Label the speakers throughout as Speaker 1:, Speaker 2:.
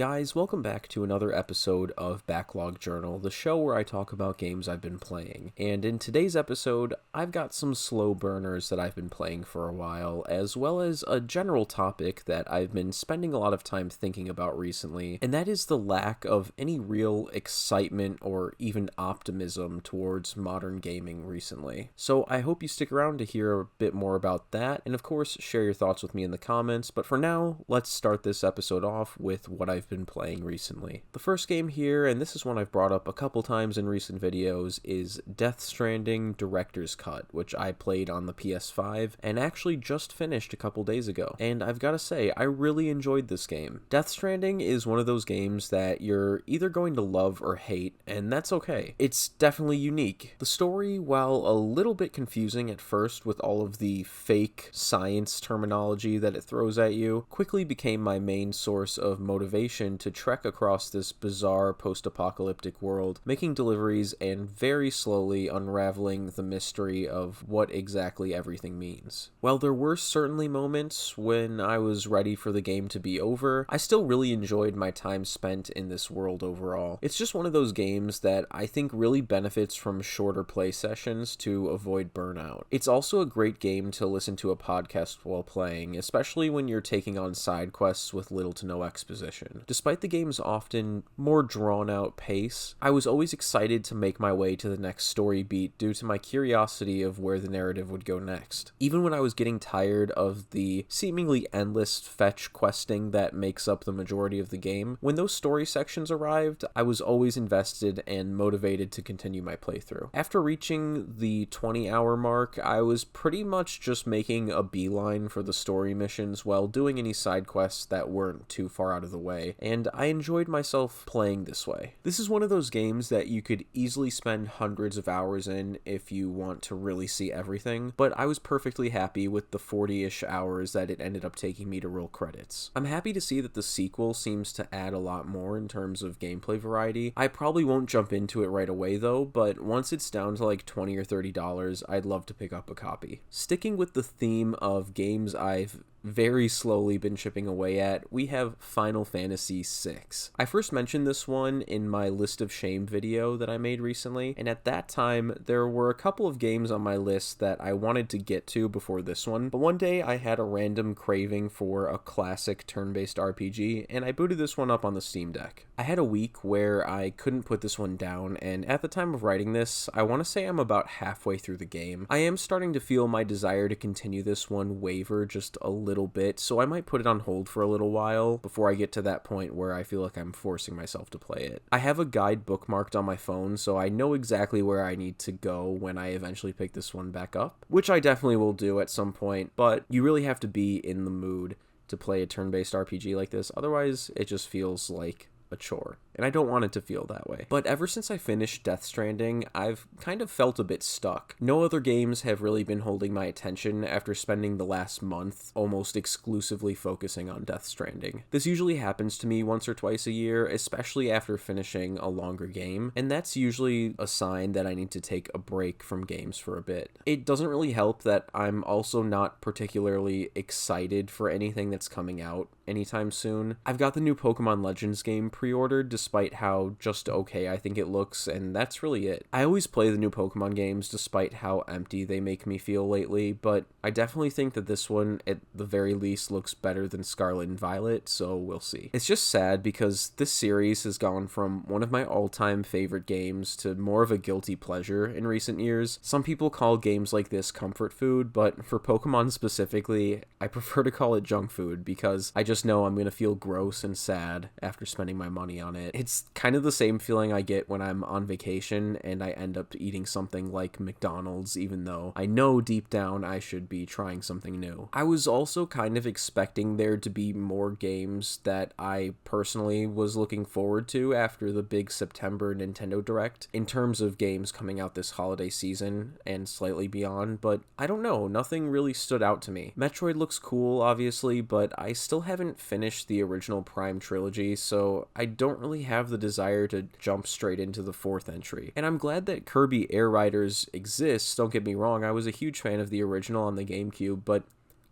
Speaker 1: Guys, welcome back to another episode of Backlog Journal, the show where I talk about games I've been playing. And in today's episode, I've got some slow burners that I've been playing for a while, as well as a general topic that I've been spending a lot of time thinking about recently, and that is the lack of any real excitement or even optimism towards modern gaming recently. So I hope you stick around to hear a bit more about that, and of course, share your thoughts with me in the comments. But for now, let's start this episode off with what I've been playing recently. The first game here, and this is one I've brought up a couple times in recent videos, is Death Stranding Director's Cut, which I played on the PS5 and actually just finished a couple days ago. And I've got to say, I really enjoyed this game. Death Stranding is one of those games that you're either going to love or hate, and that's okay. It's definitely unique. The story, while a little bit confusing at first with all of the fake science terminology that it throws at you, quickly became my main source of motivation to trek across this bizarre post-apocalyptic world, making deliveries and very slowly unraveling the mystery of what exactly everything means. While there were certainly moments when I was ready for the game to be over, I still really enjoyed my time spent in this world overall. It's just one of those games that I think really benefits from shorter play sessions to avoid burnout. It's also a great game to listen to a podcast while playing, especially when you're taking on side quests with little to no exposition. Despite the game's often more drawn-out pace, I was always excited to make my way to the next story beat due to my curiosity of where the narrative would go next. Even when I was getting tired of the seemingly endless fetch questing that makes up the majority of the game, when those story sections arrived, I was always invested and motivated to continue my playthrough. After reaching the 20-hour mark, I was pretty much just making a beeline for the story missions while doing any side quests that weren't too far out of the way, and I enjoyed myself playing this way. This is one of those games that you could easily spend hundreds of hours in if you want to really see everything, but I was perfectly happy with the 40-ish hours that it ended up taking me to roll credits. I'm happy to see that the sequel seems to add a lot more in terms of gameplay variety. I probably won't jump into it right away though, but once it's down to like $20 or $30, I'd love to pick up a copy. Sticking with the theme of games I've very slowly been chipping away at, we have Final Fantasy VI. I first mentioned this one in my list of shame video that I made recently, and at that time there were a couple of games on my list that I wanted to get to before this one, but one day I had a random craving for a classic turn-based RPG, and I booted this one up on the Steam Deck. I had a week where I couldn't put this one down, and at the time of writing this, I want to say I'm about halfway through the game. I am starting to feel my desire to continue this one waver just a little bit, so I might put it on hold for a little while before I get to that point where I feel like I'm forcing myself to play it. I have a guide bookmarked on my phone, so I know exactly where I need to go when I eventually pick this one back up, which I definitely will do at some point, but you really have to be in the mood to play a turn-based RPG like this, otherwise it just feels like a chore, and I don't want it to feel that way. But ever since I finished Death Stranding, I've kind of felt a bit stuck. No other games have really been holding my attention after spending the last month almost exclusively focusing on Death Stranding. This usually happens to me once or twice a year, especially after finishing a longer game, and that's usually a sign that I need to take a break from games for a bit. It doesn't really help that I'm also not particularly excited for anything that's coming out anytime soon. I've got the new Pokemon Legends game pre-ordered despite how just okay I think it looks, and that's really it. I always play the new Pokemon games despite how empty they make me feel lately, but I definitely think that this one at the very least looks better than Scarlet and Violet, so we'll see. It's just sad because this series has gone from one of my all-time favorite games to more of a guilty pleasure in recent years. Some people call games like this comfort food, but for Pokemon specifically, I prefer to call it junk food because I just know I'm gonna feel gross and sad after spending my money on it. It's kind of the same feeling I get when I'm on vacation and I end up eating something like McDonald's, even though I know deep down I should be trying something new. I was also kind of expecting there to be more games that I personally was looking forward to after the big September Nintendo Direct in terms of games coming out this holiday season and slightly beyond, but I don't know, nothing really stood out to me. Metroid looks cool, obviously, but I still haven't finished the original Prime trilogy, so I don't really have the desire to jump straight into the fourth entry. And I'm glad that Kirby Air Riders exists, don't get me wrong, I was a huge fan of the original on the GameCube, but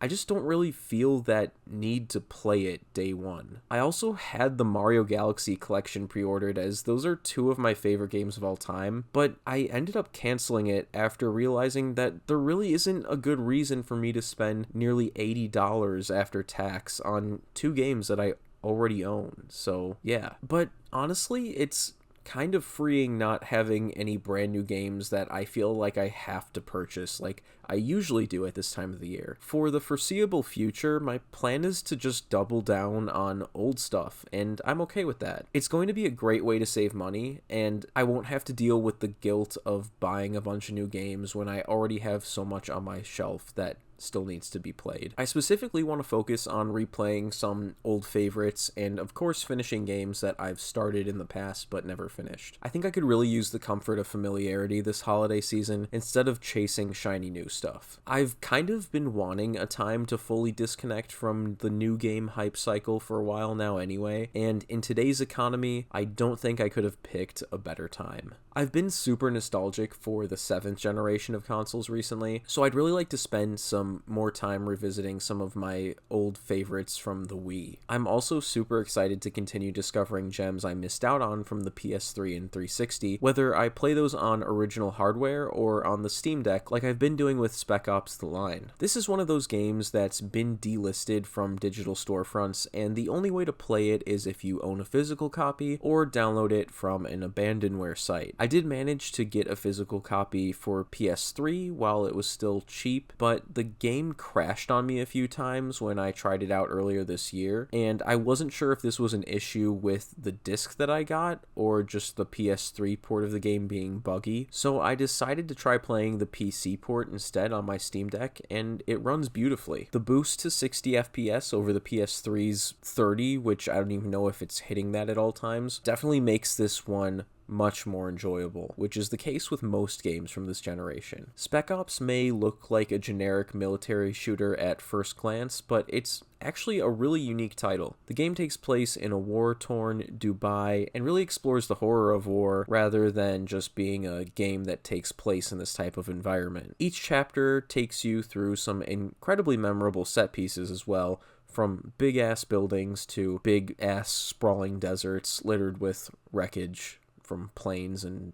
Speaker 1: I just don't really feel that need to play it day one. I also had the Mario Galaxy collection pre-ordered, as those are two of my favorite games of all time, but I ended up canceling it after realizing that there really isn't a good reason for me to spend nearly $80 after tax on two games that I already own. So yeah, but honestly, it's kind of freeing not having any brand new games that I feel like I have to purchase like I usually do at this time of the year. For the foreseeable future, my plan is to just double down on old stuff, and I'm okay with that. It's going to be a great way to save money, and I won't have to deal with the guilt of buying a bunch of new games when I already have so much on my shelf that still needs to be played. I specifically want to focus on replaying some old favorites and of course finishing games that I've started in the past but never finished. I think I could really use the comfort of familiarity this holiday season instead of chasing shiny new stuff. I've kind of been wanting a time to fully disconnect from the new game hype cycle for a while now anyway, and in today's economy, I don't think I could have picked a better time. I've been super nostalgic for the 7th generation of consoles recently, so I'd really like to spend some more time revisiting some of my old favorites from the Wii. I'm also super excited to continue discovering gems I missed out on from the PS3 and 360, whether I play those on original hardware or on the Steam Deck like I've been doing with Spec Ops The Line. This is one of those games that's been delisted from digital storefronts, and the only way to play it is if you own a physical copy or download it from an abandonware site. I did manage to get a physical copy for PS3 while it was still cheap, but the game crashed on me a few times when I tried it out earlier this year, and I wasn't sure if this was an issue with the disc that I got or just the PS3 port of the game being buggy, so I decided to try playing the PC port instead on my Steam Deck, and it runs beautifully. The boost to 60 FPS over the PS3's 30, which I don't even know if it's hitting that at all times, definitely makes this one much more enjoyable, which is the case with most games from this generation. Spec Ops may look like a generic military shooter at first glance, but it's actually a really unique title. The game takes place in a war-torn Dubai and really explores the horror of war rather than just being a game that takes place in this type of environment. Each chapter takes you through some incredibly memorable set pieces as well, from big-ass buildings to big-ass sprawling deserts littered with wreckage from planes and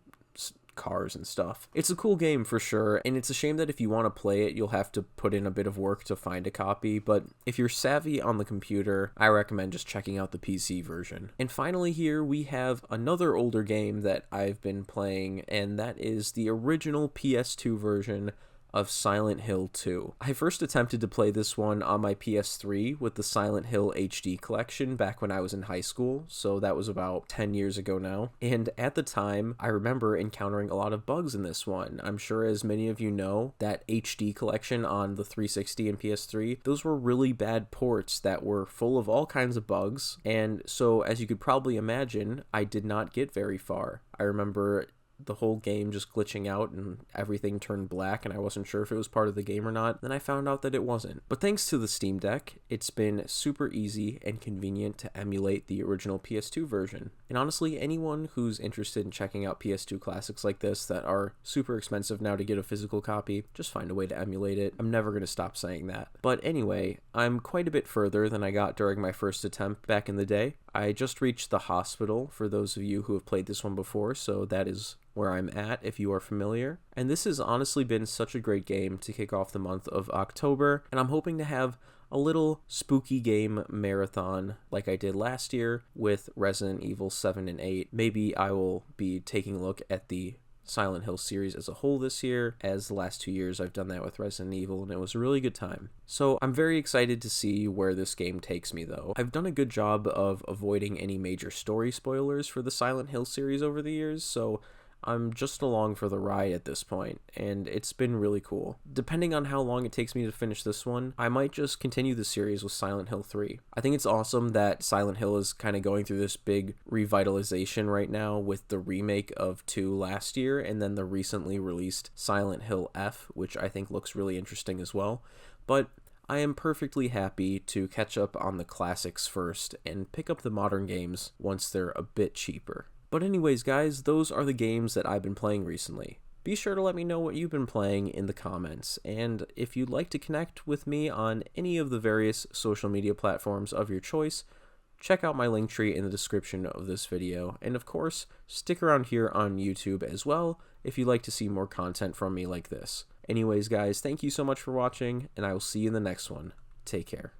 Speaker 1: cars and stuff. It's a cool game for sure, and it's a shame that if you want to play it, you'll have to put in a bit of work to find a copy, but if you're savvy on the computer, I recommend just checking out the PC version. And finally here, we have another older game that I've been playing, and that is the original PS2 version of Silent Hill 2. I first attempted to play this one on my PS3 with the Silent Hill HD collection back when I was in high school, so that was about 10 years ago now, and at the time, I remember encountering a lot of bugs in this one. I'm sure as many of you know, that HD collection on the 360 and PS3, those were really bad ports that were full of all kinds of bugs, and so as you could probably imagine, I did not get very far. I remember the whole game just glitching out and everything turned black and I wasn't sure if it was part of the game or not. Then I found out that it wasn't. But thanks to the Steam Deck, it's been super easy and convenient to emulate the original PS2 version. And honestly, anyone who's interested in checking out PS2 classics like this that are super expensive now to get a physical copy, just find a way to emulate it. I'm never going to stop saying that. But anyway, I'm quite a bit further than I got during my first attempt back in the day. I just reached the hospital for those of you who have played this one before, so that is where I'm at if you are familiar. And this has honestly been such a great game to kick off the month of October, and I'm hoping to have a little spooky game marathon like I did last year with Resident Evil 7 and 8. Maybe I will be taking a look at the Silent Hill series as a whole this year, as the last 2 years I've done that with Resident Evil, and it was a really good time. So I'm very excited to see where this game takes me though. I've done a good job of avoiding any major story spoilers for the Silent Hill series over the years, so I'm just along for the ride at this point, and it's been really cool. Depending on how long it takes me to finish this one, I might just continue the series with Silent Hill 3. I think it's awesome that Silent Hill is kind of going through this big revitalization right now with the remake of 2 last year, and then the recently released Silent Hill F, which I think looks really interesting as well. But I am perfectly happy to catch up on the classics first and pick up the modern games once they're a bit cheaper. But anyways guys, those are the games that I've been playing recently. Be sure to let me know what you've been playing in the comments, and if you'd like to connect with me on any of the various social media platforms of your choice, check out my link tree in the description of this video, and of course, stick around here on YouTube as well if you'd like to see more content from me like this. Anyways guys, thank you so much for watching, and I will see you in the next one. Take care.